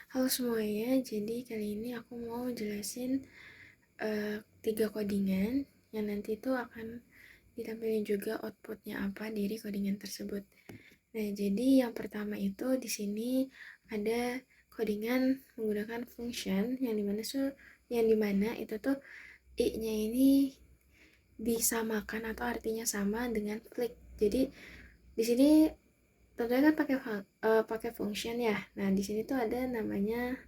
Halo semuanya, jadi kali ini aku mau jelasin 3 codingan yang nanti itu akan ditampilkan juga outputnya apa dari codingan tersebut. Nah, jadi yang pertama itu di sini ada codingan menggunakan function yang dimana itu tuh i-nya ini disamakan atau artinya sama dengan flick. Jadi di sini tentunya kan pakai function ya. Nah, di sini tuh ada namanya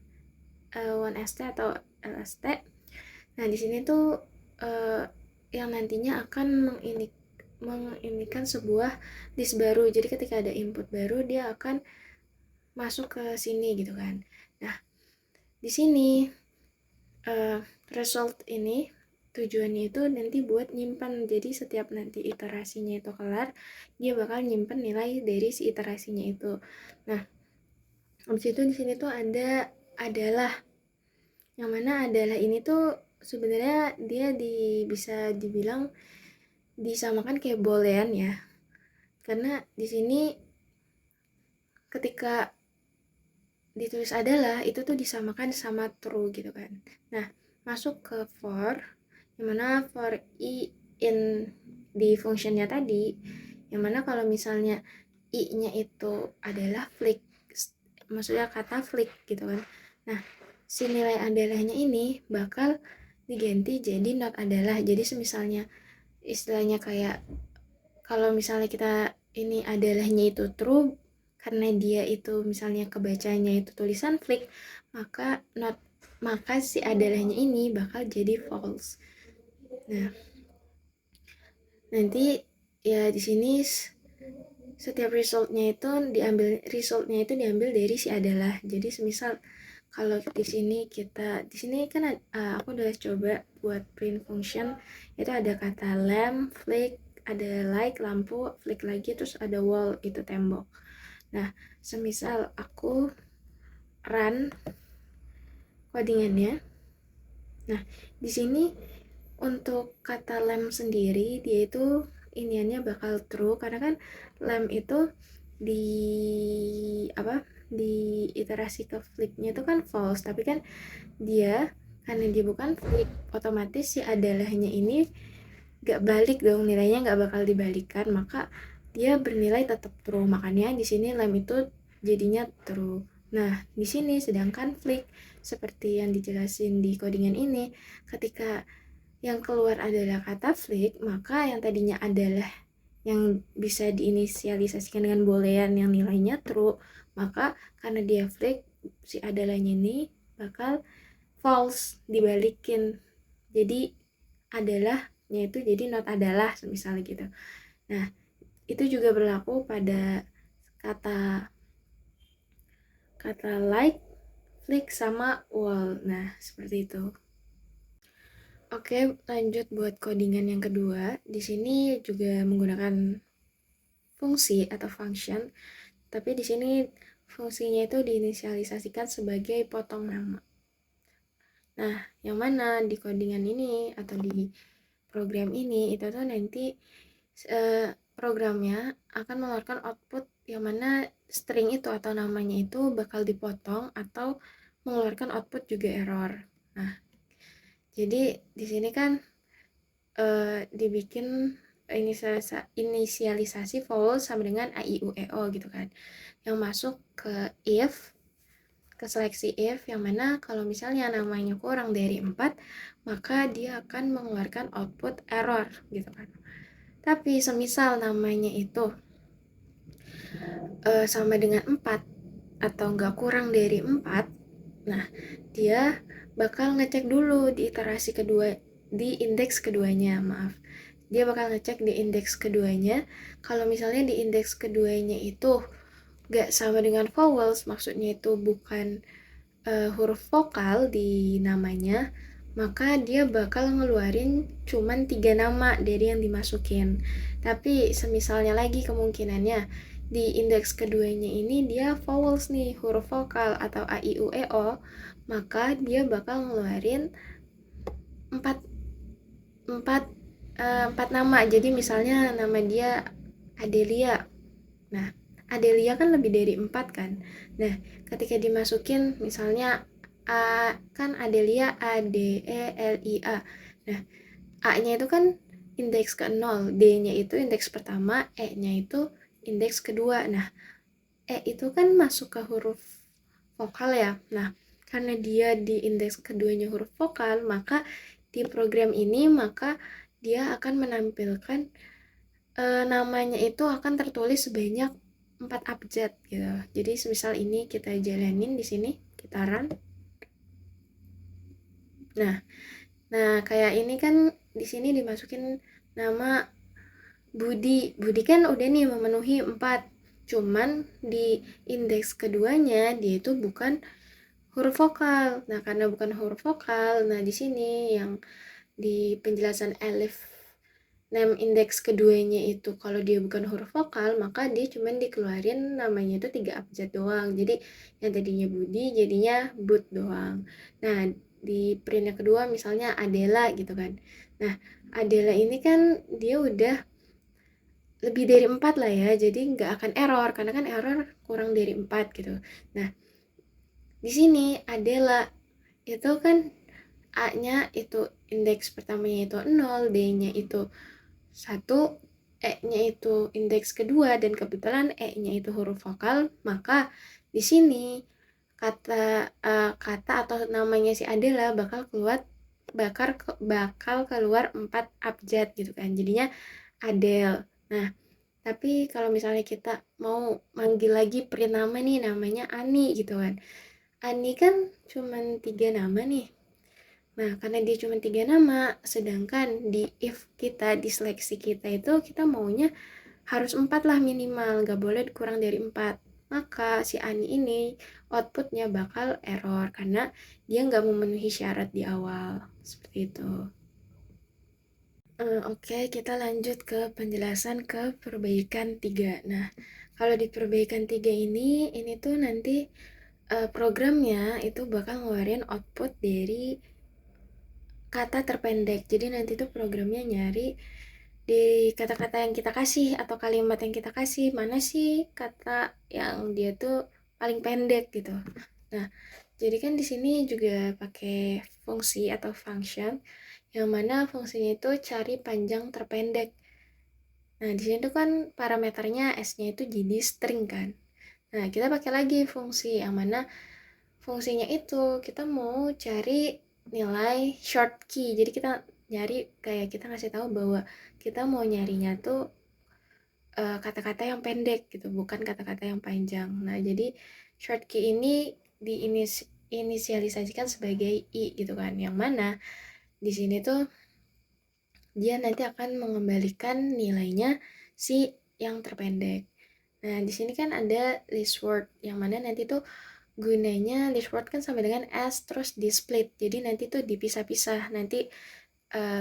1st atau LST. Nah, di sini tuh yang nantinya akan menginikan sebuah list baru. Jadi ketika ada input baru, dia akan masuk ke sini gitu kan. Nah, di sini result ini tujuannya itu nanti buat nyimpan. Jadi setiap nanti iterasinya itu kelar, dia bakal nyimpan nilai dari si iterasinya itu. Nah, habis itu di sini tuh adalah yang mana adalah ini tuh sebenarnya dia bisa dibilang disamakan kayak boolean ya, karena di sini ketika ditulis adalah itu tuh disamakan sama true gitu kan. Nah, masuk ke for, yang mana for i in di functionnya tadi, yang mana kalau misalnya i-nya itu adalah flick, maksudnya kata flick gitu kan. Nah, si nilai adalahnya ini bakal diganti jadi not adalah. Jadi semisalnya istilahnya kayak kalau misalnya kita ini adalahnya itu true, karena dia itu misalnya kebacanya itu tulisan flick, maka si adalahnya ini bakal jadi false. Nah, nanti ya di sini setiap resultnya itu diambil dari si adalah. Jadi semisal kalau di sini kan aku udah coba buat print function, itu ada kata lamp, flick, ada like lampu, flick lagi, terus ada wall itu tembok. Nah, semisal aku run codingannya. Nah, di sini untuk kata lamp sendiri dia itu iniannya bakal true karena kan lamp itu di di iterasi ke flicknya itu kan false, tapi kan dia karena dia bukan flick, otomatis si adalahnya ini gak balik dong, nilainya gak bakal dibalikan, maka dia bernilai tetap true. Makanya di sini lamp itu jadinya true. Nah, di sini sedangkan flick seperti yang dijelasin di codingan ini, ketika yang keluar adalah kata flick, maka yang tadinya adalah yang bisa diinisialisasikan dengan boolean yang nilainya true, maka karena dia flick, si adalahnya ini bakal false, dibalikin. Jadi adalahnya itu jadi not adalah misalnya gitu. Nah, itu juga berlaku pada kata like, flick, sama wall. Nah, seperti itu. Oke, lanjut buat codingan yang kedua. Di sini juga menggunakan fungsi atau function, tapi di sini fungsinya itu diinisialisasikan sebagai potong nama. Nah, yang mana di codingan ini atau di program ini itu tuh nanti programnya akan mengeluarkan output yang mana string itu atau namanya itu bakal dipotong atau mengeluarkan output juga error. Nah, jadi di sini kan dibikin inisialisasi vowel sama dengan a i u e o gitu kan, yang masuk ke seleksi if, yang mana kalau misalnya namanya kurang dari 4, maka dia akan mengeluarkan output error gitu kan. Tapi semisal namanya itu sama dengan 4 atau nggak kurang dari 4, nah dia bakal ngecek dulu di iterasi kedua, di indeks keduanya, dia bakal ngecek di indeks keduanya. Kalau misalnya di indeks keduanya itu gak sama dengan vowels, maksudnya itu bukan huruf vokal di namanya, maka dia bakal ngeluarin cuman 3 nama dari yang dimasukin. Tapi semisalnya lagi kemungkinannya di indeks keduanya ini dia vowels nih, huruf vokal atau a i u e o, maka dia bakal ngeluarin 4 nama. Jadi misalnya nama dia Adelia. Nah, Adelia kan lebih dari 4 kan. Nah, ketika dimasukin misalnya A, kan Adelia A, D, E, L, I, A. Nah, A-nya itu kan indeks ke-0, D-nya itu indeks pertama, E-nya itu indeks kedua. Nah, E itu kan masuk ke huruf vokal ya. Nah, karena dia di indeks keduanya huruf vokal, maka di program ini maka dia akan menampilkan namanya itu akan tertulis sebanyak 4 abjad gitu. Jadi semisal ini kita jalanin di sini, kita run. Nah, kayak ini kan di sini dimasukin nama Budi. Budi kan udah nih memenuhi 4. Cuman di indeks keduanya dia itu bukan huruf vokal. Nah, karena bukan huruf vokal, nah di sini yang di penjelasan elif name indeks keduanya itu kalau dia bukan huruf vokal, maka dia cuman dikeluarin namanya itu 3 abjad doang. Jadi yang tadinya Budi jadinya Bud doang. Nah, di print yang kedua misalnya Adela gitu kan. Nah, Adela ini kan dia udah lebih dari 4 lah ya, jadi nggak akan error karena kan error kurang dari 4 gitu. Nah, di sini Adela itu kan A-nya itu indeks pertamanya itu 0, D-nya itu 1, E-nya itu indeks kedua, dan kebetulan E-nya itu huruf vokal, maka di sini kata atau namanya si Adela bakal keluar 4 abjad gitu kan. Jadinya Adel. Nah, tapi kalau misalnya kita mau manggil lagi nama nih, namanya Ani gitu kan. Ani kan cuman 3 nama nih. Nah, karena dia cuma 3 nama, sedangkan di if kita, di seleksi kita itu kita maunya harus 4 lah minimal, nggak boleh kurang dari 4. Maka si Ani ini outputnya bakal error karena dia nggak memenuhi syarat di awal. Seperti itu. Oke, kita lanjut ke penjelasan ke perbaikan 3. Nah, kalau di perbaikan 3 ini tuh nanti programnya itu bakal ngeluarin output dari kata terpendek. Jadi nanti tuh programnya nyari di kata-kata yang kita kasih atau kalimat yang kita kasih, mana sih kata yang dia tuh paling pendek gitu. Nah, jadi kan di sini juga pakai fungsi atau function yang mana fungsinya itu cari panjang terpendek. Nah, di sini tuh kan parameternya S-nya itu jadi string kan. Nah, kita pakai lagi fungsi yang mana fungsinya itu kita mau cari nilai short key. Jadi kita nyari kayak kita ngasih tahu bahwa kita mau nyarinya tuh kata-kata yang pendek gitu, bukan kata-kata yang panjang. Nah, jadi short key ini diinisialisasikan sebagai I gitu kan. Yang mana di sini tuh dia nanti akan mengembalikan nilainya si yang terpendek. Nah, di sini kan ada list word yang mana nanti tuh gunanya list word kan sama dengan S terus di split. Jadi nanti tuh dipisah-pisah. Nanti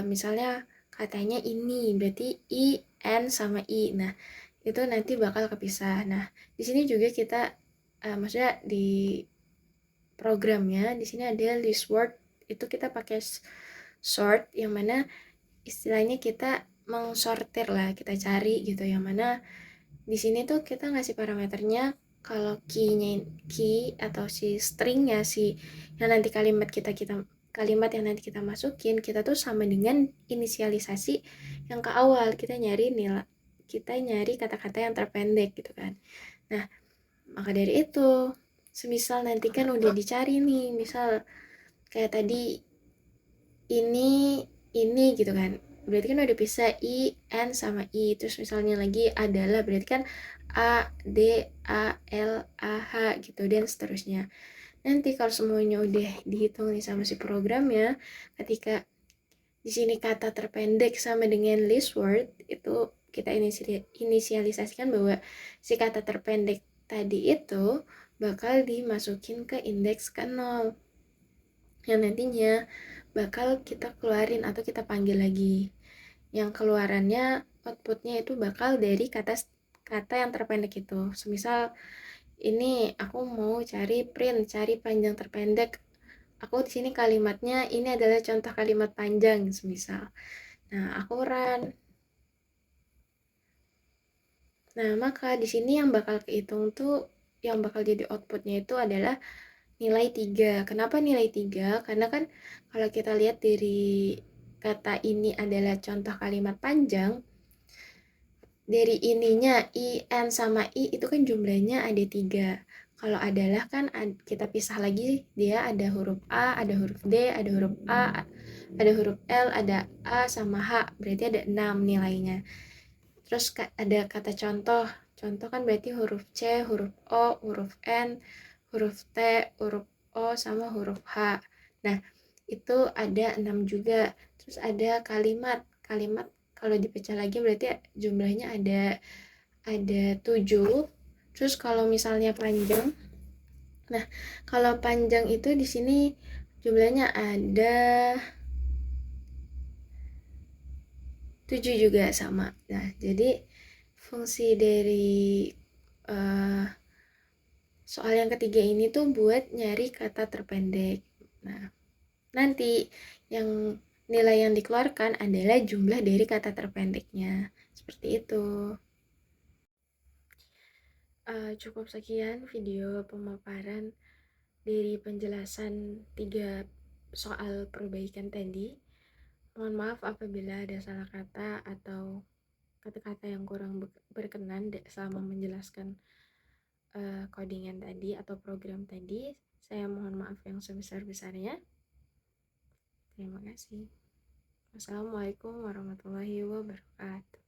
misalnya katanya ini berarti I, N sama I. Nah, itu nanti bakal kepisah. Nah, di sini juga kita maksudnya di programnya di sini ada list word, itu kita pakai sort yang mana istilahnya kita mengsortir lah, kita cari gitu yang mana di sini tuh kita ngasih parameternya kalau key atau si stringnya si yang nanti kalimat yang nanti kita masukin kita tuh sama dengan inisialisasi yang ke awal, kita nyari kata-kata yang terpendek gitu kan. Nah, maka dari itu semisal nanti kan udah dicari nih, misal kayak tadi ini gitu kan, berarti kan udah bisa I, N sama I. Terus misalnya lagi adalah berarti kan A, D, A, L, A, H gitu dan seterusnya. Nanti kalau semuanya udah dihitung nih sama si programnya, ketika di sini kata terpendek sama dengan list word, itu kita inisialisasikan bahwa si kata terpendek tadi itu bakal dimasukin ke indeks ke 0 yang nantinya bakal kita keluarin atau kita panggil lagi. Yang keluarannya outputnya itu bakal dari kata yang terpendek itu. Semisal ini aku mau cari panjang terpendek. Aku di sini kalimatnya ini adalah contoh kalimat panjang semisal. Nah, aku run. Nah, maka di sini yang bakal kehitung tuh, yang bakal jadi outputnya itu adalah nilai 3. Kenapa nilai 3? Karena kan kalau kita lihat dari kata ini adalah contoh kalimat panjang, dari ininya I, N, sama I itu kan jumlahnya ada 3. Kalau adalah kan kita pisah lagi, dia ada huruf A, ada huruf D, ada huruf A, ada huruf L, ada A sama H, berarti ada 6 nilainya. Terus ada kata contoh, contoh kan berarti huruf C, huruf O, huruf N, huruf T, huruf O, sama huruf H. Nah, itu ada 6 juga. Terus ada kalimat, kalimat kalau dipecah lagi berarti jumlahnya ada 7. Terus kalau misalnya panjang, nah kalau panjang itu di sini jumlahnya ada 7 juga sama. Nah, jadi fungsi dari soal yang ketiga ini tuh buat nyari kata terpendek. Nah, nanti yang nilai yang dikeluarkan adalah jumlah dari kata terpendeknya. Seperti itu. Cukup sekian video pemaparan dari penjelasan 3 soal perbaikan tadi. Mohon maaf apabila ada salah kata atau kata-kata yang kurang berkenan selama menjelaskan codingan tadi atau program tadi. Saya mohon maaf yang sebesar-besarnya. Terima kasih. Wassalamualaikum warahmatullahi wabarakatuh.